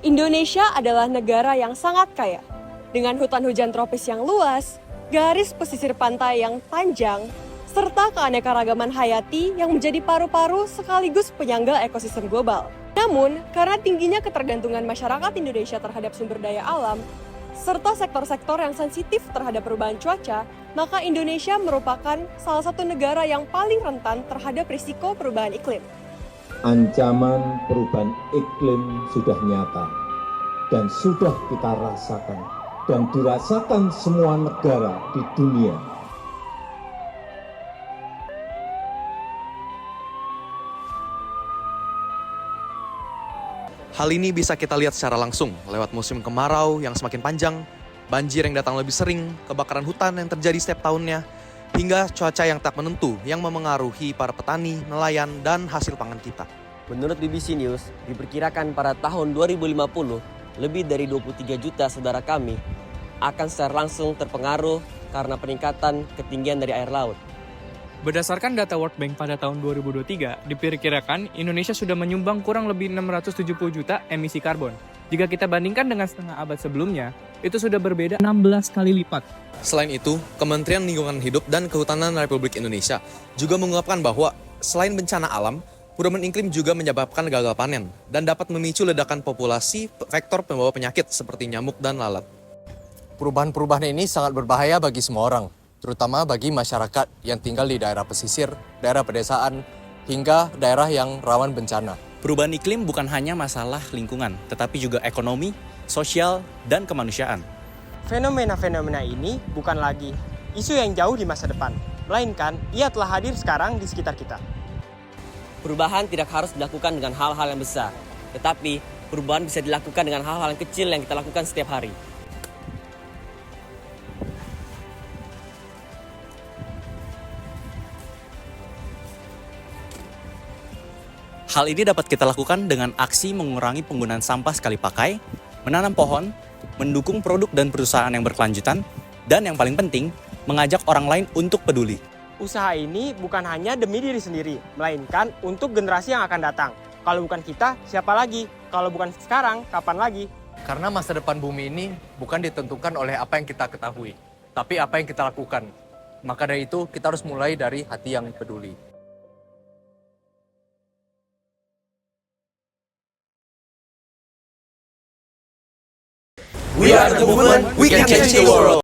Indonesia adalah negara yang sangat kaya, dengan hutan hujan tropis yang luas, garis pesisir pantai yang panjang, serta keanekaragaman hayati yang menjadi paru-paru sekaligus penyangga ekosistem global. Namun, karena tingginya ketergantungan masyarakat Indonesia terhadap sumber daya alam, serta sektor-sektor yang sensitif terhadap perubahan cuaca, maka Indonesia merupakan salah satu negara yang paling rentan terhadap risiko perubahan iklim. Ancaman perubahan iklim sudah nyata dan sudah kita rasakan dan dirasakan semua negara di dunia. Hal ini bisa kita lihat secara langsung lewat musim kemarau yang semakin panjang, banjir yang datang lebih sering, kebakaran hutan yang terjadi setiap tahunnya, hingga cuaca yang tak menentu yang memengaruhi para petani, nelayan, dan hasil pangan kita. Menurut BBC News, diperkirakan pada tahun 2050, lebih dari 23 juta saudara kami akan secara langsung terpengaruh karena peningkatan ketinggian dari air laut. Berdasarkan data World Bank pada tahun 2023, diperkirakan Indonesia sudah menyumbang kurang lebih 670 juta emisi karbon. Jika kita bandingkan dengan setengah abad sebelumnya, itu sudah berbeda 16 kali lipat. Selain itu, Kementerian Lingkungan Hidup dan Kehutanan Republik Indonesia juga mengungkapkan bahwa selain bencana alam, perubahan iklim juga menyebabkan gagal panen dan dapat memicu ledakan populasi vektor pembawa penyakit seperti nyamuk dan lalat. Perubahan-perubahan ini sangat berbahaya bagi semua orang, terutama bagi masyarakat yang tinggal di daerah pesisir, daerah pedesaan, hingga daerah yang rawan bencana. Perubahan iklim bukan hanya masalah lingkungan, tetapi juga ekonomi, sosial, dan kemanusiaan. Fenomena-fenomena ini bukan lagi isu yang jauh di masa depan, melainkan ia telah hadir sekarang di sekitar kita. Perubahan tidak harus dilakukan dengan hal-hal yang besar, tetapi perubahan bisa dilakukan dengan hal-hal yang kecil yang kita lakukan setiap hari. Hal ini dapat kita lakukan dengan aksi mengurangi penggunaan sampah sekali pakai, menanam pohon, mendukung produk dan perusahaan yang berkelanjutan, dan yang paling penting, mengajak orang lain untuk peduli. Usaha ini bukan hanya demi diri sendiri, melainkan untuk generasi yang akan datang. Kalau bukan kita, siapa lagi? Kalau bukan sekarang, kapan lagi? Karena masa depan bumi ini bukan ditentukan oleh apa yang kita ketahui, tapi apa yang kita lakukan. Maka dari itu, kita harus mulai dari hati yang peduli. We are the movement, we can change the world.